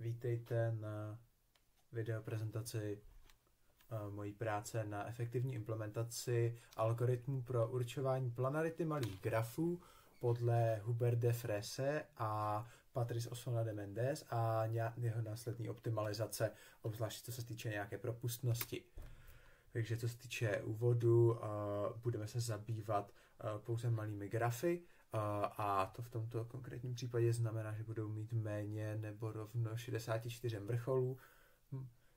Vítejte na videoprezentaci mojí práce na efektivní implementaci algoritmů pro určování planarity malých grafů podle Hubert de Frese a Patrice Osona de Mendes a jeho následní optimalizace, obzvlášť co se týče nějaké propustnosti. Takže co se týče úvodu, budeme se zabývat pouze malými grafy a to v tomto konkrétním případě znamená, že budou mít méně nebo rovno 64 vrcholů,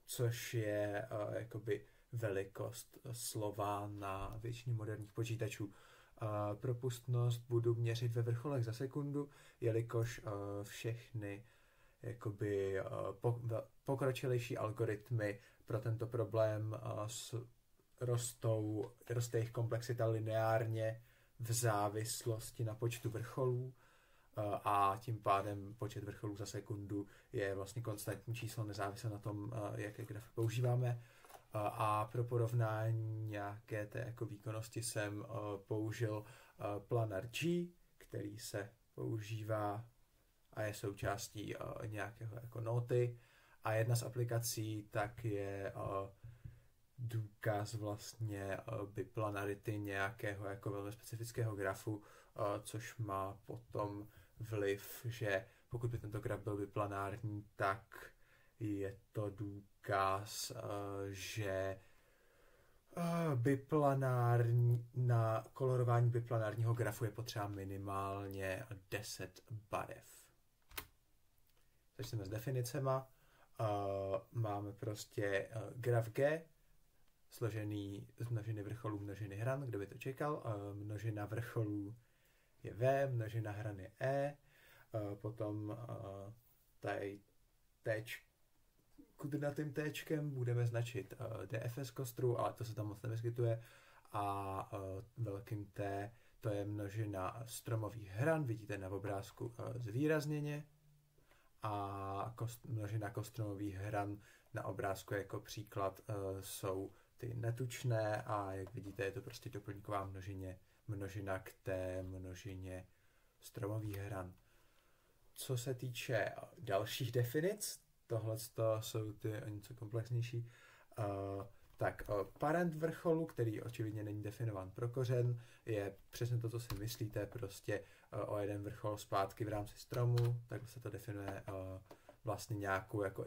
což je jakoby velikost slova na většině moderních počítačů. Propustnost budu měřit ve vrcholech za sekundu, jelikož všechny jakoby pokročilejší algoritmy pro tento problém roste jejich komplexita lineárně v závislosti na počtu vrcholů a tím pádem počet vrcholů za sekundu je vlastně konstantní číslo nezávisle na tom, jaké grafy používáme. A pro porovnání nějaké té jako výkonnosti jsem použil Planar G, který se používá a je součástí nějakého jako noty. A jedna z aplikací tak je důkaz vlastně biplanarity nějakého jako velmi specifického grafu, což má potom vliv, že pokud by tento graf byl biplanární, tak je to důkaz, že na kolorování biplanárního grafu je potřeba minimálně 10 barev. Začneme s definicema. Máme prostě graf G, složený z množiny vrcholů množiny hran, kdo by to čekal. Množina vrcholů je V, množina hran je E, potom tady kudrnatým téčkem budeme značit DFS kostru, ale to se tam moc nevyskytuje. A velkým T to je množina stromových hran, vidíte na obrázku zvýrazněně. A množina kostromových hran na obrázku jako příklad jsou ty netučné a jak vidíte je to prostě doplňková množina k té množině stromových hran. Co se týče dalších definic, tohle jsou ty něco komplexnější, tak parent vrcholu, který očividně není definován pro kořen, je přesně to, co si myslíte, prostě o jeden vrchol zpátky v rámci stromu, tak se to definuje vlastně nějakou jako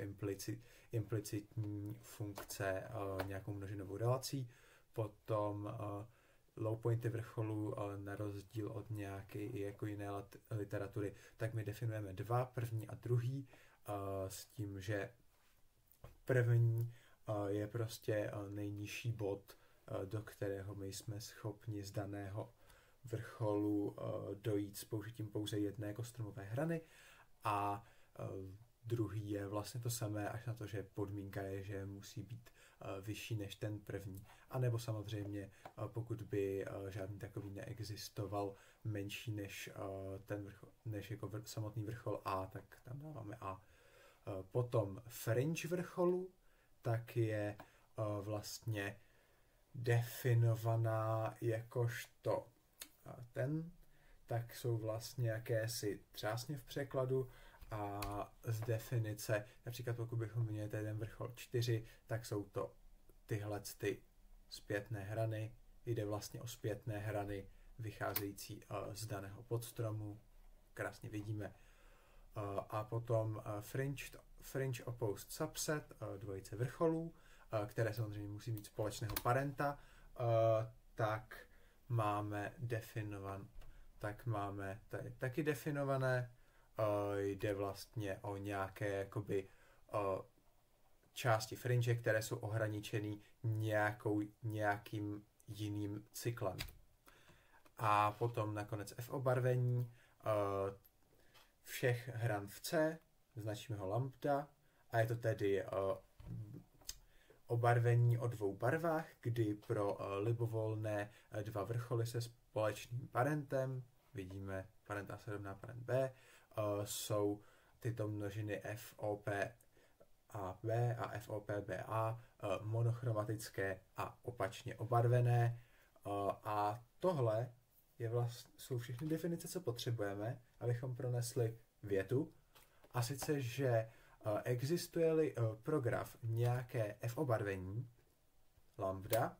implicitní funkce, nějakou množinovou relací. Potom low pointy vrcholů, na rozdíl od nějaké jako jiné literatury, tak my definujeme dva, první a druhý, s tím, že první je prostě nejnižší bod, do kterého my jsme schopni z daného vrcholu dojít s použitím pouze jedné kostromové hrany a druhý je vlastně to samé, až na to, že podmínka je, že musí být vyšší než ten první. A nebo samozřejmě, pokud by žádný takový neexistoval, menší než ten vrchol, než jako samotný vrchol A, tak tam dáváme A. Potom fringe vrcholu, tak je vlastně definovaná jakožto tak jsou vlastně jakési třásně v překladu a z definice, například pokud bychom měli ten vrchol 4, tak jsou to tyhle ty zpětné hrany, jde vlastně o zpětné hrany vycházející z daného podstromu, krásně vidíme. A potom fringe opposed subset, dvojice vrcholů, které samozřejmě musí mít společného parenta, tak máme tady taky definované, jde vlastně o nějaké jakoby části fringe, které jsou ohraničený nějakým jiným cyklem. A potom nakonec F obarvení všech hran v C, značíme ho lambda a je to tedy obarvení o dvou barvách, kdy pro libovolné dva vrcholy se společným parentem, vidíme parent A se rovná parent B, jsou tyto množiny FOP a B a FOP BA monochromatické a opačně obarvené. A tohle jsou všechny definice, co potřebujeme, abychom pronesli větu. A sice, že Existuje-li pro graf nějaké f obarvení, lambda,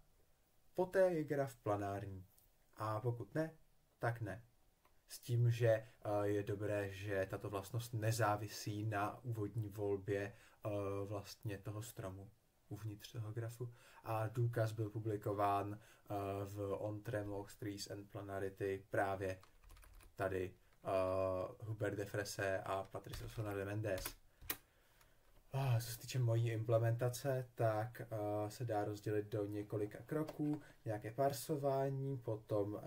poté je graf planární. A pokud ne, tak ne. S tím, že je dobré, že tato vlastnost nezávisí na úvodní volbě vlastně toho stromu uvnitř toho grafu. A důkaz byl publikován v On Tremors, Trees and Planarity právě tady Hubert de Frese a Patrice Osona de Mendes. Co se týče mojí implementace, tak se dá rozdělit do několika kroků, nějaké parsování, potom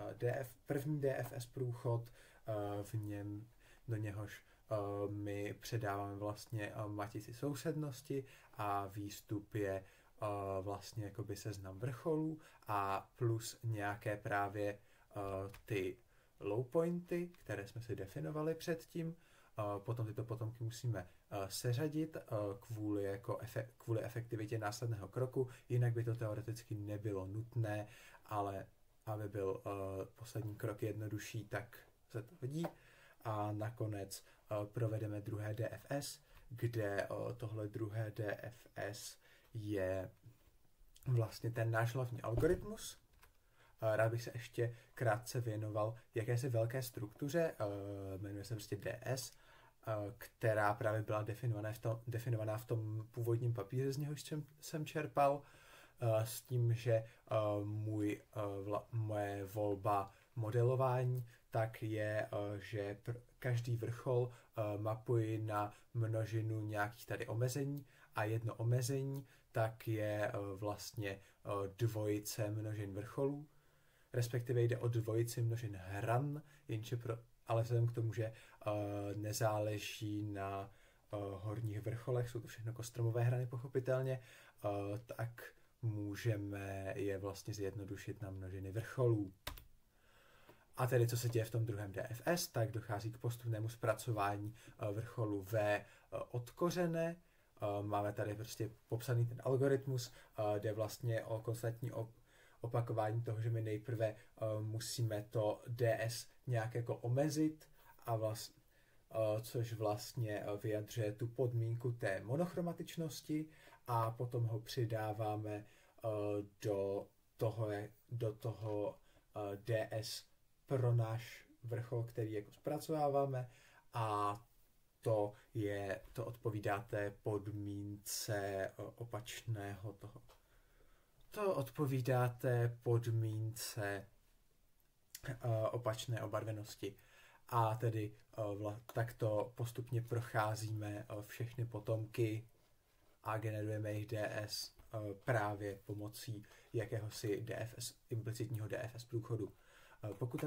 první DFS průchod, do něhož my předáváme vlastně matici sousednosti a výstup je vlastně jakoby seznam vrcholů a plus nějaké právě ty low pointy, které jsme si definovali předtím. Potom tyto potomky musíme seřadit kvůli efektivitě následného kroku, jinak by to teoreticky nebylo nutné, ale aby byl poslední krok jednodušší, tak se to hodí. A nakonec provedeme druhé DFS, kde tohle druhé DFS je vlastně ten náš hlavní algoritmus. Rád bych se ještě krátce věnoval jakési velké struktuře, jmenuje se prostě DS, která právě byla definovaná v tom původním papíře, z něhož jsem čerpal, s tím, že moje volba modelování tak je, že každý vrchol mapuji na množinu nějakých tady omezení a jedno omezení tak je vlastně dvojice množin vrcholů, respektive jde o dvojici množin hran, ale vzhledem k tomu, že nezáleží na horních vrcholech, jsou to všechno kostromové hrany pochopitelně, tak můžeme je vlastně zjednodušit na množiny vrcholů. A tedy, co se děje v tom druhém DFS, tak dochází k postupnému zpracování vrcholu V od kořene. Máme tady prostě popsaný ten algoritmus, jde vlastně o konstantní opakování toho, že my nejprve musíme to DS nějak jako omezit, což vlastně vyjadřuje tu podmínku té monochromatičnosti a potom ho přidáváme do toho DS pro náš vrchol, který jako zpracováváme a to odpovídá té podmínce opačného toho. To odpovídá té podmínce opačné obarvenosti. A tedy takto postupně procházíme všechny potomky a generujeme jejich DS právě pomocí jakéhosi implicitního DFS průchodu. Pokud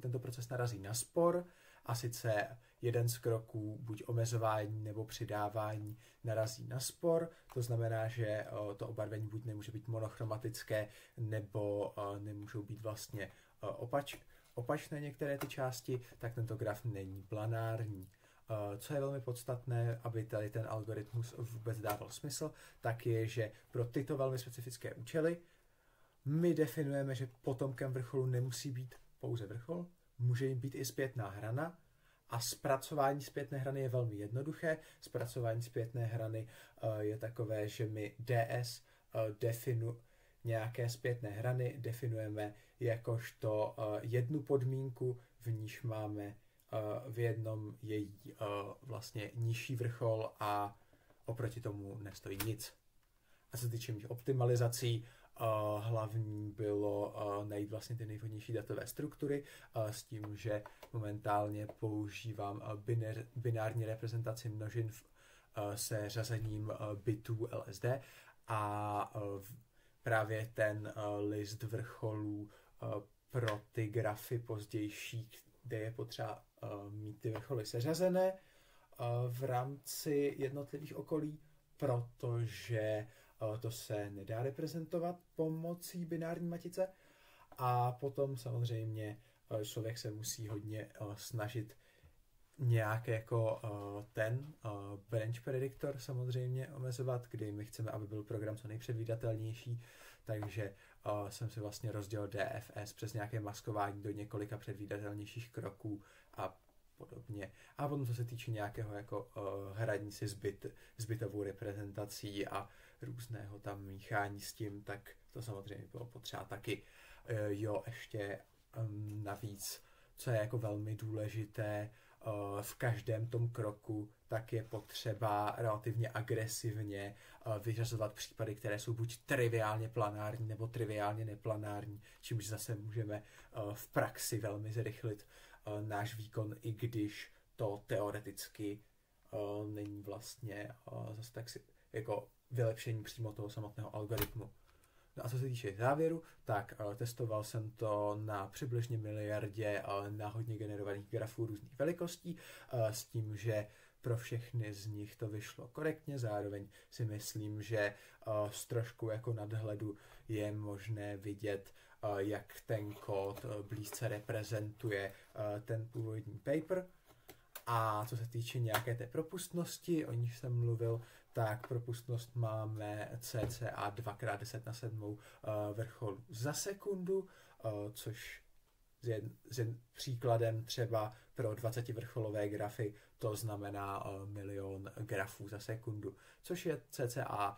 tento proces narazí na spor, a sice jeden z kroků, buď omezování nebo přidávání, narazí na spor, to znamená, že to obarvení buď nemůže být monochromatické, nebo nemůžou být vlastně opačné některé ty části, tak tento graf není planární. Co je velmi podstatné, aby tady ten algoritmus vůbec dával smysl, tak je, že pro tyto velmi specifické účely my definujeme, že potomkem vrcholu nemusí být pouze vrchol, může jim být i zpětná hrana a zpracování zpětné hrany je velmi jednoduché. Zpracování zpětné hrany je takové, že my DS nějaké zpětné hrany definujeme jakožto jednu podmínku, v níž máme v jednom její vlastně nižší vrchol a oproti tomu nestojí nic. A co se týče mých optimalizací, hlavní bylo najít vlastně ty nejvhodnější datové struktury s tím, že momentálně používám binární reprezentaci množin se řazením bitů LSD a právě ten list vrcholů pro ty grafy pozdější, kde je potřeba mít ty vrcholy seřazené v rámci jednotlivých okolí, protože to se nedá reprezentovat pomocí binární matice. A potom samozřejmě člověk se musí hodně snažit nějak jako ten branch predictor samozřejmě omezovat, kdy my chceme, aby byl program co nejpředvídatelnější, takže jsem si vlastně rozdělil DFS přes nějaké maskování do několika předvídatelnějších kroků a podobně. A potom, co se týče nějakého jako hraní si s bitovou reprezentací a různého tam míchání s tím, tak to samozřejmě bylo potřeba taky. Ještě navíc, co je jako velmi důležité, v každém tom kroku, tak je potřeba relativně agresivně vyřazovat případy, které jsou buď triviálně planární nebo triviálně neplanární, čímž zase můžeme v praxi velmi zrychlit náš výkon, i když to teoreticky není vlastně zase tak jako vylepšení přímo toho samotného algoritmu. No a co se týče závěru, tak testoval jsem to na přibližně miliardě náhodně generovaných grafů různých velikostí s tím, že pro všechny z nich to vyšlo korektně, zároveň si myslím, že z trošku jako nadhledu je možné vidět, jak ten kód blízce reprezentuje ten původní paper. A co se týče nějaké té propustnosti, o níž jsem mluvil, tak propustnost máme cca 2x10⁷ vrchol za sekundu, což s příkladem třeba pro 20 vrcholové grafy to znamená 1 000 000 grafů za sekundu, což je cca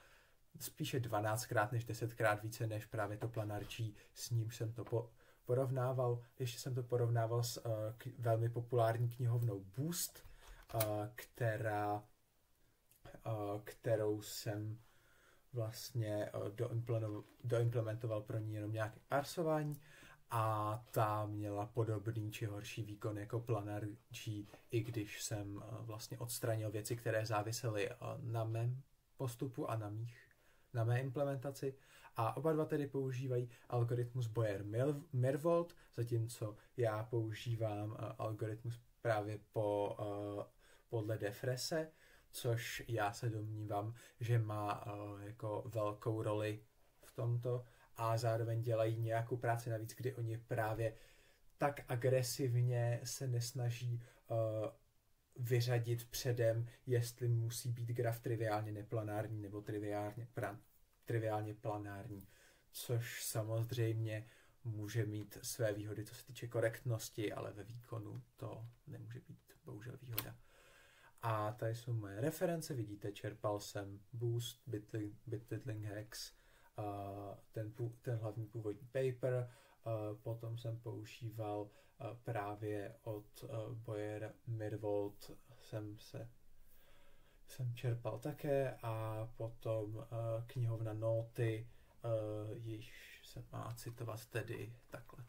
spíše 12krát než 10krát více než právě to planarčí, s ním jsem to porovnával. Ještě jsem to porovnával s velmi populární knihovnou Boost, kterou jsem vlastně doimplementoval pro ní jenom nějaké parsování a ta měla podobný či horší výkon jako planarčí, i když jsem vlastně odstranil věci, které závisely na mém postupu a na mé implementaci. A oba dva tedy používají algoritmus Boyer-Mirvold, zatímco já používám algoritmus právě podle Defrese, což já se domnívám, že má jako velkou roli v tomto a zároveň dělají nějakou práci navíc, kdy oni právě tak agresivně se nesnaží vyřadit předem, jestli musí být graf triviálně neplanární nebo triviálně planární, což samozřejmě může mít své výhody, co se týče korektnosti, ale ve výkonu to nemůže být bohužel výhoda. A tady jsou moje reference, vidíte, čerpal jsem Boost, Bitlittling Hex, ten hlavní původní paper, potom jsem používal právě od Boyer-Mirvold jsem čerpal také a potom knihovna Noty, již se má citovat tedy takhle.